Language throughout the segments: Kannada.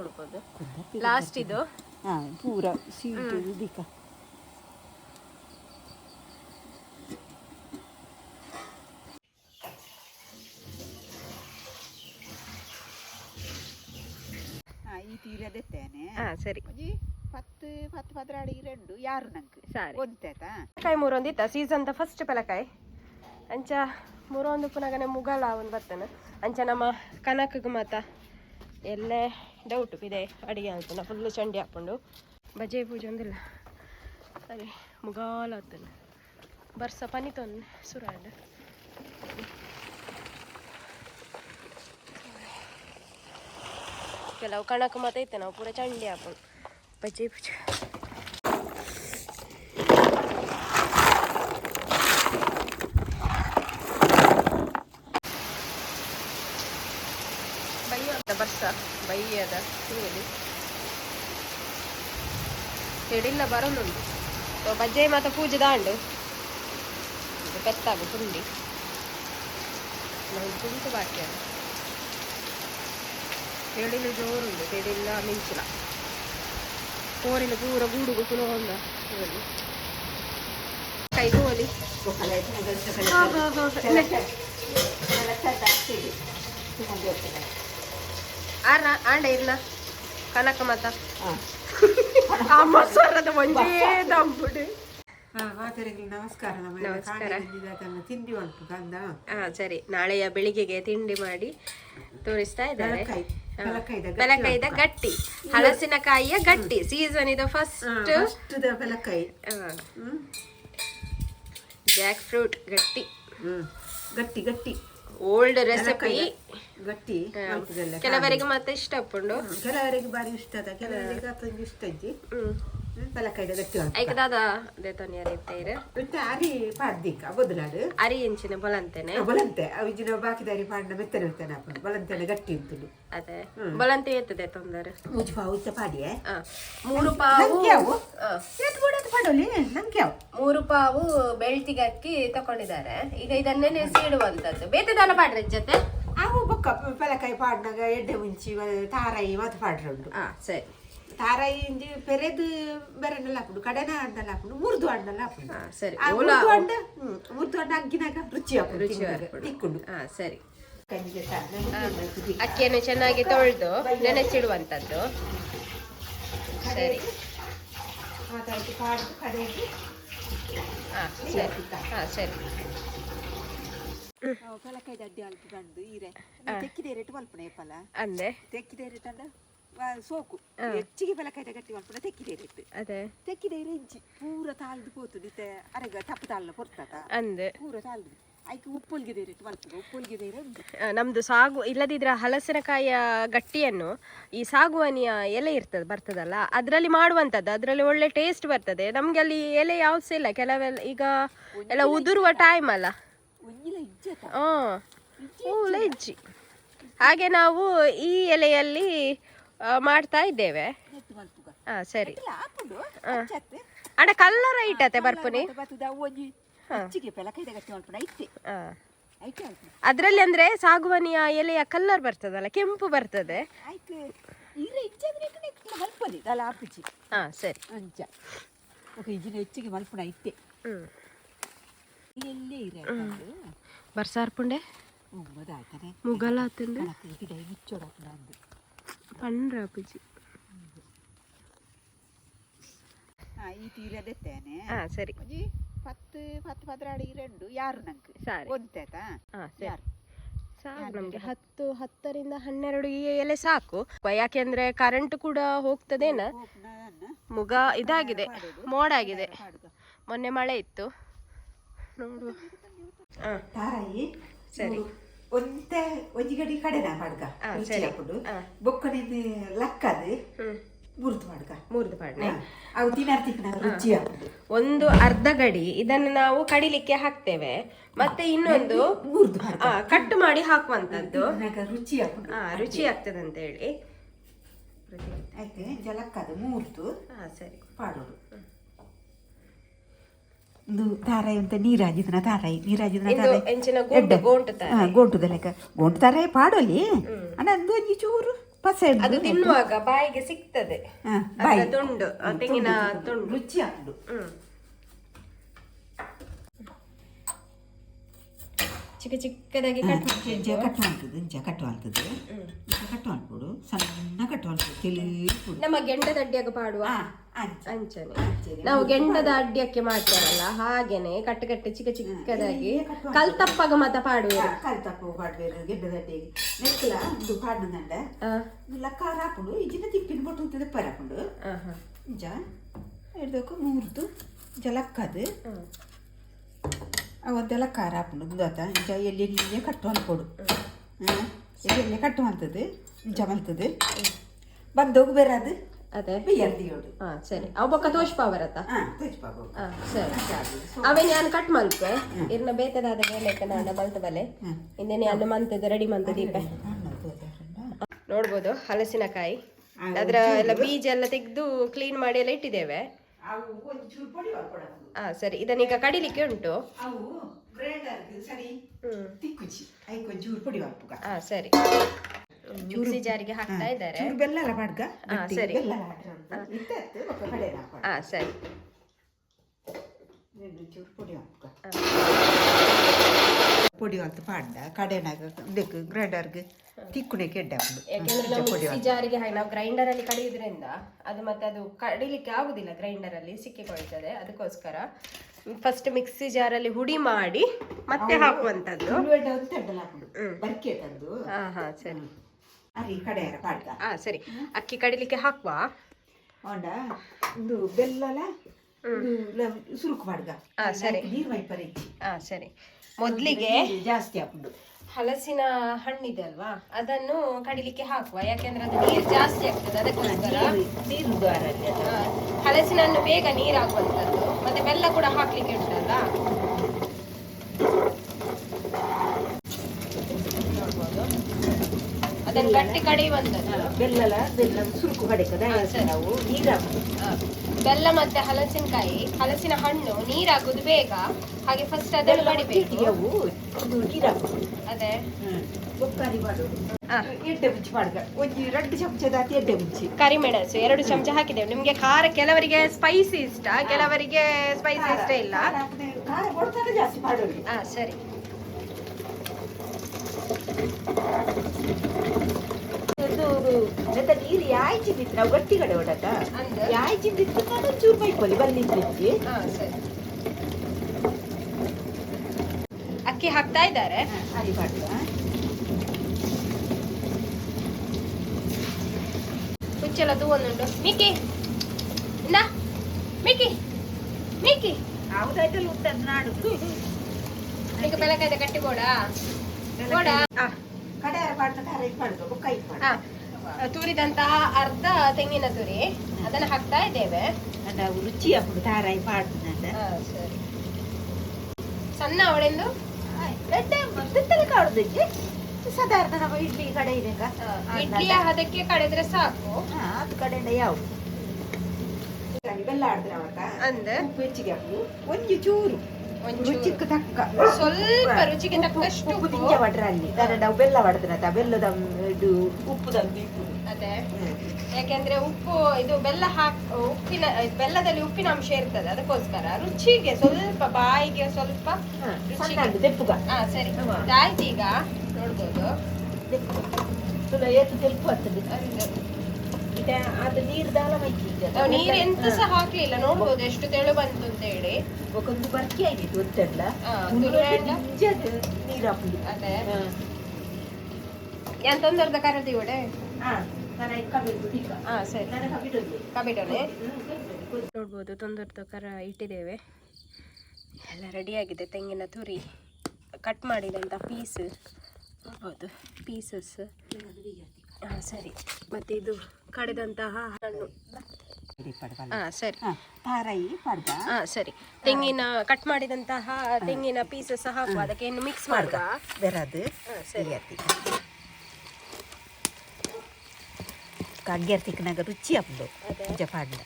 ಕೊಡ್ಬೋದು ಲಾಸ್ಟ್ ಇದು ಪೂರ ಸೀಟ್ ದಿಕ್ಕ ಈ ತೀರದೆತ್ತೇನೆ ಸರಿ 10 2 ಯಾರು ನಂಗೆ ಸರಿ ಒಂತೇತಾ ಪಲಕಾಯಿ ಮೂರೊಂದಿತ್ತ ಸೀಸನ್ ಫಸ್ಟ್ ಪಲಕಾಯಿ ಅಂಚ ಮೂರೊಂದು ಪುನಗನೆ ಮುಗಳ ಒಂದು ಬರ್ತೇನೆ ಅಂಚ ನಮ್ಮ ಕನಕಗೆ ಮಾತ ಎಲ್ಲೇ ಡೌಟ್ ಇದೆ ಅಡಿಗೆ ಅಂತಾನೆ ಫುಲ್ಲು ಚಂಡಿ ಹಾಕ್ಕೊಂಡು ಬಜೆ ಪೂಜೆ ಒಂದಿಲ್ಲ ಸರಿ ಮುಗಾಲ ಆಗ್ತಾನೆ ಬರ್ಸ ಪನಿತೊಂದು ಸುರಾಂಡ್ ಕೆಲವು ಕಣಕ ಮಾತ ಐತೆ ನಾವು ಪೂರ ಚಂಡಿ ಹಾಕೊಂಡು ಬಜೆ ಪೂಜೆ ಬರ್ಸ ಬೈಯದ ಹೇಳಿ చెడిల్ల బరలుండు సో బజ్జే మాత పూజ దాండు ఇది పెత్తాగు పుండి ನಾವು ಕುಂಟು ಬಾಕಿ ಅದು చెడిలు ಜೋರುಂಡು చెడిಲ್ಲ ಮಿಂಚಿಲ ಕೋರಿನ ಪೂರ ಗೂಡುಗು ಕುಲೋಂದ ಹೇಳಿ ಕೈ ಗೋಲಿ ಆಂಡ ಇಲ್ಲ ಕನಕ ಮತ ಅಮ್ಮ ಸ್ವರದ ಒಂದೇ ದಂಬುಡು ನಮಸ್ಕಾರ ನಮಸ್ಕಾರ ತಿಂಡಿ ಉಂಟು ಬಂದ ಸರಿ ನಾಳೆಯ ಬೆಳಿಗ್ಗೆಗೆ ತಿಂಡಿ ಮಾಡಿ ತೋರಿಸ್ತಾ ಇದ್ದಾರೆ ಬೆಲಕಾಯಿದ ಗಟ್ಟಿ ಹಲಸಿನಕಾಯಿಯ ಗಟ್ಟಿ ಸೀಸನ್ ಇದು ಫಸ್ಟ್ ಬೆಲಕಾಯಿ ಜಾಕ್ ಫ್ರೂಟ್ ಗಟ್ಟಿ ಗಟ್ಟಿ ಗಟ್ಟಿ ಓಲ್ಡ್ ರೆಸಿಪಿ ಗಟ್ಟಿ ಕೆಲವರಿಗೆ ಮತ್ತೆ ಇಷ್ಟ ಪುಂಡು ಕೆಲವರಿಗೆ ಬಾರಿ ಇಷ್ಟ ಅದ ಕೆಲವರಿಗೆ ಅತ್ತೊಂದು ಇಷ್ಟ ಇಜ್ಜಿ ಪಲಕಾಯಿದ ಗಟ್ಟಿ ಐಕ ದಾದ ದೇತೋನಿ ಅರಿತೇರೆ ಮತ್ತೆ ಅರಿ ಪಾಡ್ದಿಕ್ಕ ಬದಲಾಡು ಅರಿ ಇಂಚಿನ ಬಲಂತೆನೆ ಬಲಂತೆ ಅವಿಜಿನ ಬಾಕಿದಾರಿ ಪಾಡ್ನ ಮೆತ್ತನೆ ಇರ್ತಾನೆ ಅಪ್ಪ ಬಲಂತೆನೆ ಗಟ್ಟಿ ಇರ್ತದೆ ಅದೇ ಬಲಂತೆ ಎತ್ತದೆ ತೊಂದರೆ ಮುಜ್ ಪಾವು ಇತ್ತ ಪಾಡಿಯೇ 3 ಪಾವು ಎತ್ ಬೋಡತ್ ಪಾಡೋಲಿ ನಂಗೆ ಯಾವ 3 ಪಾವು ಬೆಳ್ತಿಗೆ ಅಕ್ಕಿ ತಕೊಂಡಿದ್ದಾರೆ ಈಗ ಇದನ್ನೇ ನೆಸಿಡುವಂತದ್ದು ಬೇತೆದಾನ ಪಾಡ್ರೆ ಜೊತೆ ಅವು ಬೊಕ್ಕ ಪಲಕಾಯಿ ಪಾಡ್ನಾಗ ಎಡ್ಡೆ ಮುಂಚಿ ತಾರಾಯಿ ಮತ್ತೆ ಪಾಡ್ರೆ ಉಂಟು ಸರಿ ತಾರಾಯಿ ಇಂಜಿ ಪೆರೆದು ಬೆರೆನೆಲ್ಲ ಹಾಕೊಂಡು ಕಡೆನ ಹಣ್ಣೆಲ್ಲ ಹಾಕೊಂಡು ಮುರಿದು ಹಣ್ಣೆಲ್ಲ ಹಾಕೊಂಡು ಸರಿ ಮುರಿದು ಹಣ್ಣು ಅಗ್ಗಿನಾಗ ರುಚಿ ಹಾಕೊಂಡು ತಿಕ್ಕೊಂಡು ಸರಿ ಅಕ್ಕಿಯನ್ನು ಚೆನ್ನಾಗಿ ತೊಳೆದು ನೆನೆಸಿಡುವಂಥದ್ದು ಸರಿ ಮಾತಾಡಿ ಪಾಡ್ದು ಕಡೆಗೆ ಸರಿ ಪಲಕಾಯಿ ಅಡ್ಡಿ ಅಲ್ಪು ಗಂಡು ಈರೆ ತೆಕ್ಕಿದೆ ರೇಟ್ ಮಲ್ಪನೆ ಪಲ ಅಂದೆ ತೆಕ್ಕಿದೆ ರೇಟ್ ಅಂದ ಸೋಕು ಹೆಚ್ಚಿಗೆ ಪಲಕಾಯ್ದ ಗಟ್ಟಿ ಮಲ್ಪನೆ ತೆಕ್ಕಿದೆ ರೇಟ್ ಅದೇ ತೆಕ್ಕಿದೆ ಇಂಚಿ ಪೂರ ತಾಳ್ದು ಪೋತು ನಿತ್ತೆ ಅರೆಗ ಟಪ್ ತಾಳ್ನ ಪೊರ್ತದ ಅಂದೆ ಪೂರ ತಾಳ್ದು ಆಯ್ಕೆ ಉಪ್ಪೊಲ್ಗಿದೆ ರೇಟ್ ಮಲ್ಪನೆ ಉಪ್ಪೊಲ್ಗಿದೆ ನಮ್ದು ಸಾಗು ಇಲ್ಲದಿದ್ರೆ ಹಲಸಿನಕಾಯಿಯ ಗಟ್ಟಿಯನ್ನು ಈ ಸಾಗುವಾನಿಯ ಎಲೆ ಬರ್ತದಲ್ಲ ಅದರಲ್ಲಿ ಮಾಡುವಂಥದ್ದು ಅದರಲ್ಲಿ ಒಳ್ಳೆ ಟೇಸ್ಟ್ ಬರ್ತದೆ ನಮ್ಗೆ ಅಲ್ಲಿ ಎಲೆ ಯಾವ್ದು ಇಲ್ಲ ಕೆಲವೆಲ್ಲ ಈಗ ಎಲ್ಲ ಉದುರುವ ಟೈಮ್ ಅಲ್ಲ ಇಜ್ಜಿ ಹಾಗೆ ನಾವು ಈ ಎಲೆಯಲ್ಲಿ ಮಾಡ್ತಾ ಇದ್ದೇವೆ ಸರಿ ಅಡ ಕಲ್ಲರ ಇಟ್ಟತೆ ಬರ್ಪುನಿ ಅದ್ರಲ್ಲಿ ಅಂದ್ರೆ ಸಾಗುವಾನಿಯ ಎಲೆಯ ಕಲ್ಲರ್ ಬರ್ತದಲ್ಲ ಕೆಂಪು ಬರ್ತದೆ ಸರಿ ಹೆಚ್ಚಿಗೆ ಮಲ್ಪುಣ ಇಟ್ಟೆ ಬರ್ಸಾರ್ಪುಂಡೆ ಮುಗಲ ಪಂಡ್ರ ಅಪ್ಪಜಿ ಈ ತೀರದೆತ್ತೇನೆ ಸರಿ 10 2 ಯಾರು ನಂಗೆ ಸರಿ ಒಂತೇತಾ ಸಾಕು ನಮ್ಗೆ 10 ರಿಂದ 12 ಈ ಎಲೆ ಸಾಕು ಯಾಕೆಂದ್ರೆ ಕರೆಂಟ್ ಕೂಡ ಹೋಗ್ತದೇನ ಮುಗ ಇದಾಗಿದೆ ಮೋಡಾಗಿದೆ ಮೊನ್ನೆ ಮಳೆ ಇತ್ತು ನೋಡು ತಾರಾಯಿ ಸರಿ ಒಂತೆ ಒಂಜಿಗಡಿ ಕಡೆನ ಮಾಡ್ಕ ಹಾಕೊಂಡು ಬೊಕ್ಕನಿಂದ ಲಕ್ಕದು ಮುರಿದು ಪಾಡ್ನೆ ಅವು ತಿನ್ನ ರುಚಿ ಒಂದು ಅರ್ಧ ಗಡಿ ಇದನ್ನು ನಾವು ಕಡಿಲಿಕ್ಕೆ ಹಾಕ್ತೇವೆ ಮತ್ತೆ ಇನ್ನೊಂದು ಕಟ್ ಮಾಡಿ ಹಾಕುವಂತದ್ದು ರುಚಿ ಆಗ್ತದೆ ಅಂತ ಹೇಳಿ ಆಯ್ತು ಜಲಕ್ಕದು ಮೂರ್ತು ಸರಿ ಪಾಡೋದು ಒಂದು ತಾರಾಯಿ ಅಂತ ನೀರಾಜಿದನ ತಾರಾಯಿ ಗೋಂಟುದ ಲೆಕ್ಕ ಗೋಂಟು ತಾರಾಯಿ ಪಾಡೋಲಿ ಅಣ್ಣ ಒಂದು ಒಂಜಿ ಚೂರು ಪಸೆ ಅದು ತಿನ್ನುವಾಗ ಬಾಯಿಗೆ ಸಿಗ್ತದೆ. ಅದರ ತುಂಡು, ತೆಂಗಿನ ತುಂಡು ರುಚಿ ಹಾಕುದು. ಚಿಕ್ಕ ಚಿಕ್ಕದಾಗಿ ಕಟ್ ಮಾಡ್ತದೆ. ಕಟ್ಟು ಮಾಡ್ಕೊಡು, ಸಣ್ಣ ಕಟ್ಟು ಮಾಡ್ಕೊಡು, ತಿಳಿಪುಡು. ನಮ್ಮ ಗೆಂಡದ ಅಡ್ಡಿಯಾಗ ಪಾಡುವ ಅಂಚನೆ ನಾವು ಗೆಂಡದ ಅಡ್ಡಿಯಕ್ಕೆ ಮಾಡ್ತಾರಲ್ಲ ಹಾಗೇನೆ ಕಟ್ಟು ಚಿಕ್ಕ ಚಿಕ್ಕದಾಗಿ ಕಲ್ತಪ್ಪಾಗ ಮತ ಪಾಡುವೆ. ಕಲ್ತಪ್ಪ ಪಾಡ್ಬೇರು ಗೆಡ್ಡದ ಅಡ್ಡಿಗೆ ನೆಕ್ಕಲ ಇದು ಪಾಡ್ನಂಡ ಲಕ್ಕಾರ ಹಾಕೊಂಡು ಇಜಿನ ತಿಪ್ಪಿನ ಬೊಟ್ಟು ಪರಾಕೊಂಡು ಇಂಚ ಹಿಡ್ದೋಕು ಮೂರ್ದು ಜಲಕ್ಕದು ಅವತ್ತೆಲ್ಲ ಖಾರ ಹಾಕೊಂಡು ಗೊತ್ತಾ ಇಂಚ ಎಲ್ಲಿ ಕಟ್ಟು ಅನ್ಕೊಡು. ಎಲ್ಲಿ ಕಟ್ಟು ಅಂತದ್ದು ಇಂಚ ಮಲ್ತದ್ದು ಬಂದೋಗು ಬೇರೆ ಅದು ಅದೇ ಬೇಯರ್ದಿಯೋಡು. ಸರಿ ಅವು ಬೊಕ್ಕ ತೋಷ್ಪಾವರತ್ತ ಸರಿ ಅವೇ ನಾನು ಕಟ್ ಮಲ್ಪೆ ಇರ್ನ ಬೇತದಾದ ಮೇಲೆ ನಾನು ಮಲ್ತ ಬಲೆ ಇನ್ನೇನೆ ಅನ್ನ ಮಂತದ ರೆಡಿ ಮಂತ ದೀಪ ನೋಡ್ಬೋದು. ಹಲಸಿನಕಾಯಿ ಅದ್ರ ಎಲ್ಲ ಬೀಜ ಎಲ್ಲ ತೆಗೆದು ಕ್ಲೀನ್ ಮಾಡಿ ಎಲ್ಲ ಇಟ್ಟಿದ್ದೇವೆ. ಸರಿ ಇದನ್ನೀಗ ಕಡಿಲಿಕ್ಕೆ ಉಂಟು. ಸರಿ ಮಿಕ್ಸಿ ಜಾರಿಗೆ ಹಾಕ್ತಾ ಇದ್ದಾರೆ. ಸರಿ ಸರಿ പൊടി വറുത്ത് പാടണ്ട കടയിനാಗ ಬೇಕು ಗ್ರೈಂಡರ್ಗೆ ತಿಕ್ಕುಣಿಕೆ ಎಡ್ಡೆ ಯಾಕೆಂದ್ರೆ ನಾವು ಮಿಕ್ಸಿ ಜಾರಿಗೆ ನಾವು ಗ್ರೈಂಡರ್ ಅಲ್ಲಿ ಕಡಿಯೋದ್ರಿಂದ ಅದು ಮತ್ತೆ ಅದು ಕಡಿಲಿಕ್ಕೆ ಆಗುದಿಲ್ಲ, ಗ್ರೈಂಡರ್ ಅಲ್ಲಿ ಸಿಕ್ಕಿಕೊಳ್ತದೆ. ಅದಕ್ಕೋಸ್ಕರ ಫಸ್ಟ್ ಮಿಕ್ಸಿ ಜಾರಲ್ಲಿ ಹುಡಿ ಮಾಡಿ ಮತ್ತೆ ಹಾಕುವಂತದ್ದು. ಬರ್ಕೆ ತಂದು ಸರಿ ಕಡೆಯಾರ ಪಾಡ್ದ ಸರಿ ಅಕ್ಕಿ ಕಡಿಲಿಕ್ಕೆ ಹಾಕುವ. ಹೊಂಡ ಒಂದು ಬೆಲ್ಲಲ ಸುರುಕು ಪಾಡ್ಗ ಸರಿ ನೀರು ವೈಪರ್ ಸರಿ ಮೊದ್ಲಿಗೆ ಜಾಸ್ತಿ ಹಾಕೊಂಡು ಹಲಸಿನ ಹಣ್ಣಿದೆ ಅಲ್ವಾ ಅದನ್ನು ಕಡಿಲಿಕ್ಕೆ ಹಾಕುವ, ಯಾಕೆಂದ್ರೆ ಅದು ನೀರು ಜಾಸ್ತಿ ಆಗ್ತದೆ. ಅದಕ್ಕೋಸ್ಕರ ಹಲಸಿನ ಹಣ್ಣು ಬೇಗ ನೀರು ಹಾಕುವಂಥದ್ದು. ಮತ್ತೆ ಬೆಲ್ಲ ಕೂಡ ಹಾಕ್ಲಿಕ್ಕೆ ಉಂಟಲ್ಲ. ನೋಡ್ಬೋದು ಅದನ್ನು ಗಟ್ಟಿ ಕಡಿಯುವಂಥದ್ದು. ಬೆಲ್ಲ ಸುರುಕು ಕಡಿಕದ ನಾವು ನೀರು ಹಾಕುದು. ಬೆಲ್ಲ ಮತ್ತೆ ಹಲಸಿನ ಹಣ್ಣು ನೀರು ಹಾಕುದು ಬೇಗ. ಹಾಗೆ ಫಸ್ಟ್ ಅದನ್ನು ಕಡಿಬೇಕು. ಅದೇ ಎಡ್ಡೆ ಮುಂಚಿ ಮಾಡ್ಗ ಒಂದು 2 ಚಮಚದ ಎಡ್ಡೆ ಮುಂಚಿ ಕರಿಮೆಣಸು 2 ಚಮಚ ಹಾಕಿದ್ದೇವೆ. ನಿಮ್ಗೆ ಖಾರ ಕೆಲವರಿಗೆ ಸ್ಪೈಸಿ ಇಷ್ಟ, ಕೆಲವರಿಗೆ ಸ್ಪೈಸಿ ಇಷ್ಟ ಇಲ್ಲ. ಖಾರ ಕೊಡ್ತಾರೆ ಜಾಸ್ತಿ ಮಾಡೋದು. ಸರಿ ನೀರು ಯಾಯ್ಚಿದ್ದಿತ್ತು ನಾವು ಗಟ್ಟಿ ಕಡೆ ಹೊಡತ ಯಾಯ್ಚಿದ್ದಿತ್ತು ನಾನು ಚೂರು ಬೈಕೊಳ್ಳಿ ಬಲ್ಲಿದ್ದಿತ್ತು. ಸರಿ ಅಕ್ಕಿ ಹಾಕ್ತಾ ಇದ್ದಾರೆ. ಕುಚ್ಚೆಲ್ಲ ತಗೊಂಡುಂಟು ಮಿಕ್ಕಿ ಇಂದ ಮಿಕ್ಕಿ ಮಿಕ್ಕಿ ಹೌದಾಯ್ತಲ್ಲ ಉಂಟದ್ದು ನಾಡು ಈಗ ಬೆಳಕಾಯ್ದ ಕಟ್ಟಿ ಕೊಡ ಕಡೆಯಾರ ಪಾಡ್ತಾರೆ ಇದು ಮಾಡ್ಬೇಕು ಕೈ ತುರಿದಂತಹ ಅರ್ಧ ತೆಂಗಿನ ತುರಿ ಅದನ್ನ ಹಾಕ್ತಾ ಇದ್ದೇವೆ. ನಾವು ರುಚಿ ಹಾಕೊಂಡು ತಾರಾಯಿ ಪಾಡ್ತದೆ. ಸರಿ ಸಣ್ಣ ಅವಳೆಂದು ಕಾಡುದಕ್ಕೆ ಸಾಧಾರಣ ನಮ್ಮ ಇಡ್ಲಿ ಕಡೆ ಇದೆ ಇಡ್ಲಿಯ ಅದಕ್ಕೆ ಕಡೆದ್ರೆ ಸಾಕು. ಅದು ಕಡೆಯಿಂದ ಯಾವ್ದು ಬೆಲ್ಲ ಆಡಿದ್ರೆ ಅವತ್ತ ಅಂದ ಉಪ್ಪು ಹೆಚ್ಚಿಗೆ ಹಾಕು ಒಂದು ಚೂರು ರುಚಿಗೆ ತಕ್ಕ ಸ್ವಲ್ಪ ರುಚಿಗೆ ತಕ್ಕಷ್ಟು ಉಪ್ಪು ತಿಂಜ ಮಾಡ್ರೆ ಅಲ್ಲಿ ನಾವು ಬೆಲ್ಲ ಹೊಡೆದ್ರೆ ಬೆಲ್ಲದ ಇದು ಉಪ್ಪು ತಂದು ಅದೇ ಯಾಕೆಂದ್ರೆ ಉಪ್ಪು ಇದು ಬೆಲ್ಲದಲ್ಲಿ ಉಪ್ಪಿನ ಅಂಶ ಇರ್ತದೆ. ಅದಕ್ಕೋಸ್ಕರ ರುಚಿಗೆ ಸ್ವಲ್ಪ ಬಾಯಿಗೆ ಸ್ವಲ್ಪ ತೆಪ್ಪುಗ ಸರಿ ಆಯ್ತು. ಈಗ ನೋಡ್ಬೋದು ತೆಪ್ಪು ಆಗ್ತದೆ. ಅದು ನೀರು ದಾಲ ನೀರು ಎಂತ ಸಹ ಹಾಕ್ಲಿಲ್ಲ. ನೋಡ್ಬೋದು ಎಷ್ಟು ತೆಳು ಬಂತು ಅಂತ ಹೇಳಿ. ಒಂದು ಬರ್ಕಿ ಆಗಿತ್ತು ಗೊತ್ತಲ್ಲ ನೀರು ಹಾಕುದು. ಅದೇ ಎಂತ ತೊಂದರ್ದ ಕರದಿ ಒಡೆ ಸರಿ ಕಬಿಟನೆ ನೋಡ್ಬೋದು. ತೊಂದರ್ದ ಕರ ಇಟ್ಟಿದ್ದೇವೆ, ಎಲ್ಲ ರೆಡಿಯಾಗಿದೆ. ತೆಂಗಿನ ತುರಿ ಕಟ್ ಮಾಡಿದಂಥ ಪೀಸ್ ನೋಡ್ಬೋದು, ಪೀಸಸ್. ಸರಿ ಮತ್ತೆ ಇದು ಕಡೆದಂತಹ ಹಣ್ಣು. ಸರಿ ತಾರಾಯಿ ಪಾಡ್ದ. ಸರಿ ತೆಂಗಿನ ಕಟ್ ಮಾಡಿದಂತಹ ತೆಂಗಿನ ಪೀಸಸ್ ಹಾಕುವ, ಅದಕ್ಕೆ ಏನು ಮಿಕ್ಸ್ ಮಾಡುವ ಬೇರದು. ಸರಿ ಕಗ್ಗೆರ್ತಿಕ್ನಾಗ ರುಚಿ ಹಾಕ್ದು ಪಾಡ್ದ.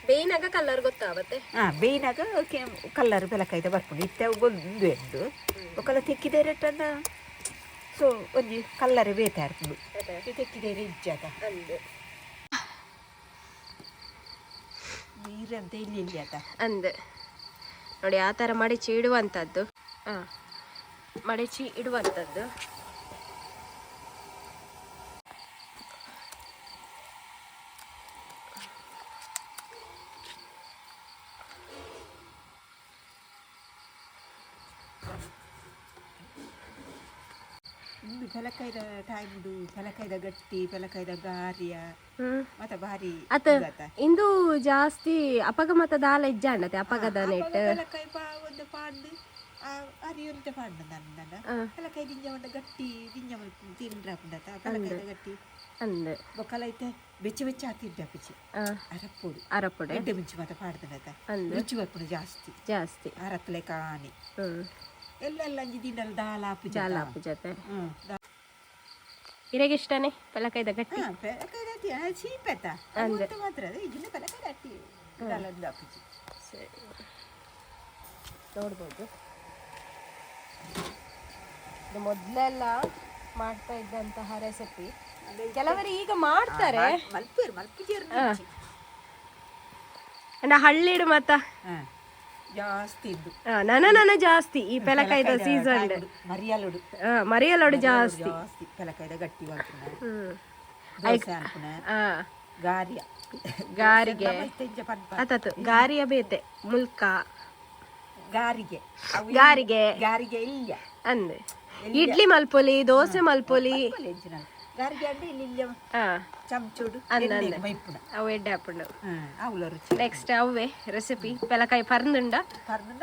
ಬೇಯಿನಾಗ ಕಲರ್ ಗೊತ್ತಾವತ್ತೆ. ಬೇಯಿನಾಗ ಕಲ್ಲರ್ ಬೆಲಕಾಯ್ದ ಬರ್ಕೊಂಡು ಇತ್ತೆ ಒಂದು ಎದ್ದು ಒಕ್ಕಲ ತೆಕ್ಕಿದೆ ರೇಟನ್ನ ಸೊ ಒಂಜಿ ಕಲ್ಲರ್ ಬೇತೆ ಆರ್ಪುಂಡು ತೆಕ್ಕಿದೆ ಇಜ್ಜಾತ ಅಂದು ನೀರಂತ ಇಲ್ಲಿ ಇಲ್ಲಿ ಆತ ಅಂದು ನೋಡಿ ಆ ಥರ ಮಡಚಿ ಇಡುವಂಥದ್ದು. ಮಡಚಿ ಇಡುವಂಥದ್ದು. ಇಂದು ಫಲಕಾಯ್ದ ಟೈಮ್ಡು ಫಲಕಾಯ್ದ ಗಟ್ಟಿ ಫಲಕಾಯ್ದ ಗಾರಿಯ ಮತ್ತೆ ಭಾರಿ ಇಂದು ಜಾಸ್ತಿ ಅಪಗಮತ ದಾಲ ಇಜ್ಜಾಂಡತೆ ಅಪಗದ ನೆಟ್ ಫಲಕಾಯಿ ಒಂದು ಪಾಂಡು ಅರಿಯುಂತ ಪಾಂಡು ನನ್ನ ಫಲಕಾಯಿ ದಿಂಜ ಒಂದ ಗಟ್ಟಿ ದಿಂಜ ತಿಂಡ್ರಾಪುಂಡತ ಫಲಕಾಯ್ದ ಗಟ್ಟಿ ಅಂದು ಬೊಕ್ಕಲೈತೆ ಬೆಚ್ಚ ಬೆಚ್ಚ ಹಾಕಿದ್ದ ಪಿಚ್ಚಿ ಅರಪ್ಪುಡು ಎಡ್ಡೆ ಮಿಂಚಿ ಮತ್ತೆ ಪಾಡ್ದನತ ರುಚಿ ಬರ್ಪುಡು ಜಾಸ್ತಿ ಅರತ್ತಲೆ ಕಾಣಿ ಎಲ್ಲ ಅಂಜಿ ದಿನಲ್ ದಾಲಾಪು ಜೊತೆ ಇರೆಗೆ ಇಷ್ಟನೇ ಪಲಕಾಯ್ದ ಗಟ್ಟಿ ಚೀಪೆತ್ತ ಮಾತ್ರ ಇದನ್ನ ಪಲಕಾಯಿ ಗಟ್ಟಿ ದಾಲಾಪುಜಿ ಸರಿ ನೋಡ್ಬೋದು. ಇದು ಮೊದಲೆಲ್ಲ ಮಾಡ್ತಾ ಇದ್ದಂತಹ ರೆಸಿಪಿ ಕೆಲವರು ಈಗ ಮಾಡ್ತಾರೆ. ಹಳ್ಳಿಡು ಮತ್ತ ಜಾಸ್ತಿ ಇದ್ದು ನನ್ನ ಜಾಸ್ತಿ ಈ ಪೆಲಕಾಯ್ದ ಸೀಸನ್ ಮರಿಯಲೋಡು ಜಾಸ್ತಿ ಪೆಲಕಾಯ್ದ ಗಟ್ಟಿ ಗಾರಿಗೆ ಅತತು ಗಾರಿಯ ಬೇತೆ ಮುಲ್ಕ ಗಾರಿಗೆ ಗಾರಿಗೆ ಇಲ್ಲ ಅಂದೆ ಇಡ್ಲಿ ಮಲ್ಪೊಲಿ ದೋಸೆ ಮಲ್ಪೊಲಿ ಗಾರಿಗೆ ಅಂದ್ರೆ ಇಲ್ಲಿ ಚಮಚೂಡು ಅವು ಎಡ್ಡೆ ಹಾಪುಂಡು ಅವಳ ರುಚಿ. ನೆಕ್ಸ್ಟ್ ಅವೇ ರೆಸಿಪಿ ಪೆಲಕಾಯಿ ಪರ್ಂದುಂಡ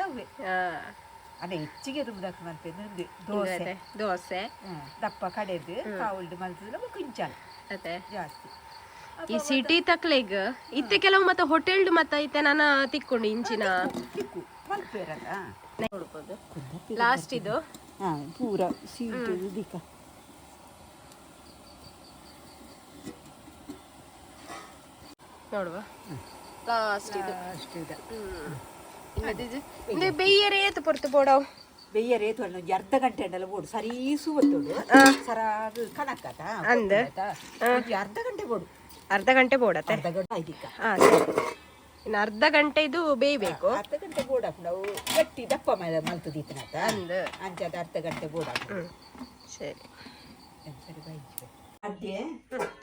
ಅವೇ ಅದೇ ಹೆಚ್ಚಿಗೆ ರುಬ್ದಾಕ ಮಲ್ಪೆ ದೋಸೆ ದಪ್ಪ ಕಡೆದು ಕಾವುಲ್ಡು ಮಲ್ತಿದ್ರೆ ಕೊಂಚ ಅದೇ ಜಾಸ್ತಿ ಈ ಸಿಟಿ ತಕ್ಲೆಗ್ ಇತ್ತೆ ಕೆಲವು ಮತ್ತೆ ಹೋಟೆಲ್ಡ್ ಮತ್ತೆ ಇತ್ತೆ ನಾನು ತಿಕ್ಕೊಂಡು ಇಂಚಿನ ತಿಕ್ಕು ಮಲ್ಪೇರಲ್ಲ ನೋಡ್ಬೋದು. ಲಾಸ್ಟ್ ಇದು ಪೂರ ಸೀಟು ದಿಕ್ಕ ನೋಡುವ ಲಾಸ್ಟ್ ಇದು ಬೆಯ್ಯರೆ ಏತು ಪೊರ್ತು ಬೋಡವು ಬೆಯ್ಯರೆ ಏತು ಒಂದು ಅರ್ಧ ಗಂಟೆ ಅಂಡಲ್ಲ ಬೋಡು ಸರೀಸು ಬತ್ತೋಡು ಸರಾಗ ಕಣಕ್ಕಟ ಅಂದ ಅರ್ಧ ಗಂಟೆ ಬೋಡು ಅರ್ಧ ಗಂಟೆ ಬೋಡತ್ತೆ ಅರ್ಧ ಗಂಟೆ ಆಯ್ತಿಕ್ಕ ಇನ್ನು ಅರ್ಧ ಗಂಟೆ ಇದು ಬೇಯಬೇಕು. ಅರ್ಧ ಗಂಟೆ ಬೋಡಾಕ ನಾವು ಗಟ್ಟಿ ದಪ್ಪ ಮಲ್ತದಿತ್ತನತ ಅಂದ ಅಂಚದ ಅರ್ಧ ಗಂಟೆ ಬೋಡಾಕ ಸರಿ ಸರಿ ಬಾಯ್ತು ಅದೇ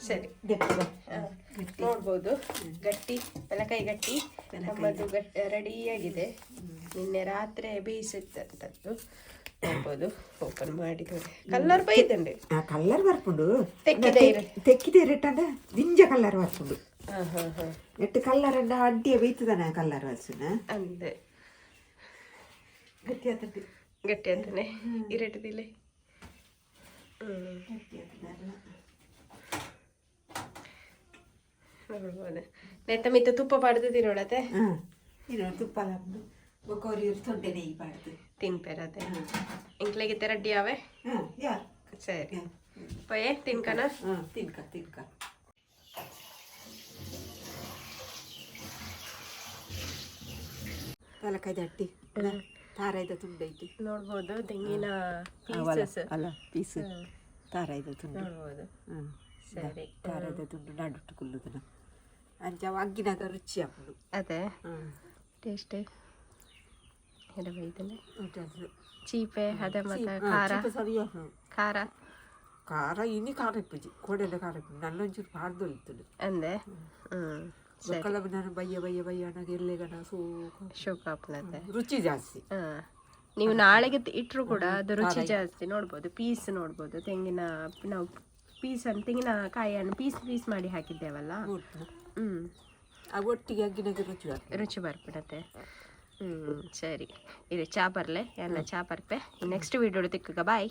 ಸರಿ ನೋಡ್ಬೋದು. ಗಟ್ಟಿ ಪೆಲಕಾಯಿ ಗಟ್ಟಿ ನಮ್ಮದು ರೆಡಿಯಾಗಿದೆ. ನಿನ್ನೆ ರಾತ್ರಿ ಬೇಯಿಸಿತ್ತಂತದ್ದು ನೋಡ್ಬೋದು. ಓಪನ್ ಮಾಡಿ ನೋಡಿ ಕಲ್ಲರ್ ಬೈದಂಡೆ ಕಲ್ಲರ್ ಬರ್ಪುಂಡು ತೆಕ್ಕಿದೆ ಇರಟ್ಟಂಡ ದಿಂಜ ಕಲ್ಲರ್ ಬರ್ಪುಂಡು ಎಟ್ಟು ಕಲ್ಲರ್ ಅಂಡ ಅಡ್ಡಿಯ ಬೈತದನ ಕಲ್ಲರ್ ಬರ್ಸುನ ಅಂದೆ ಗಟ್ಟಿ ಆತದ್ದು ಗಟ್ಟಿ ಅಂತಾನೆ ಇರಟ್ಟದಿಲ್ಲ. ನೋಡ್ಬೋದು. ನೆತ್ತ ಮಿತ್ತ ತುಪ್ಪ ಪಾಡ್ದು ತಿನ್ನೋಡತ್ತೆ ತುಪ್ಪ ಬೊಕೋರಿ ತೊಂಡೆ ನೆಯ್ಯಿ ಪಾಡ್ದು ತಿನ್ಪೇರತ್ತೆ ಇಂಕ್ಲೆಗಿತ್ತೆ ರೆಡ್ಡಿ ಯಾವೆ ಸರಿ ಪಯೇ ತಿನ್ಕನ ತಿನ್ಕ ಪಲಕಾಯ್ದ ಅಟ್ಟಿ ತಾರಾಯ್ದ ತುಂಡು ಐತಿ ನೋಡ್ಬೋದು. ತೆಂಗಿನ ಪೀಸಸ್ ಅಲ್ಲ ಪೀಸ್ ತಾರಾಯ್ದ ತುಂಡು ನೋಡ್ಬೋದು. ಸರಿ ತಾರಾಯ್ದ ತುಂಡು ನಾಡುಟ್ಟು ಕುಲ್ಲುದನ ಅಂಚ ಅಗ್ಗಿನಾಗ ರುಚಿ ಹಾಕೊಂಡು ಅದೇ ಟೇಸ್ಟ್ ಚೀಪೆ ಅದೇ ಮತ್ತೆ ಖಾರ ಖಾರ ಇನಿ ಖಾರ ಇಪ್ಪಜಿ ಕೋಡೆಲ್ಲ ಖಾರ ಇಪ್ಪು ನಲ್ಲೊಂಚೂರು ಪಾಡ್ದು ಇತ್ತು ಅಂದೆ ಮಕ್ಕಳ ನಾನು ಬಯ್ಯ ನನಗೆ ಎಲ್ಲೆಗನ ಶೋಕಾಪ್ಲತೆ ರುಚಿ ಜಾಸ್ತಿ. ನೀವು ನಾಳೆಗೆ ಇಟ್ಟರು ಕೂಡ ಅದು ರುಚಿ ಜಾಸ್ತಿ. ನೋಡ್ಬೋದು ಪೀಸ್ ನೋಡ್ಬೋದು ತೆಂಗಿನ ನಾವು ಪೀಸ್ ಅನ್ನು ತೆಂಗಿನ ಕಾಯಿಯನ್ನು ಪೀಸ್ ಮಾಡಿ ಹಾಕಿದ್ದೇವಲ್ಲ ಒಟ್ಟಿಗೆ ಅಗ್ಗಿನಾಗ ರುಚಿ ಬರ್ಬಿಡತ್ತೆ. ಸರಿ ಇದು ಚಾ ಬರ್ಲೆ ಎಲ್ಲ ಚಾ ಬರ್ಪೆ ನೆಕ್ಸ್ಟ್ ವಿಡಿಯೋ ತಿಕ್ಕ ಬಾಯ್.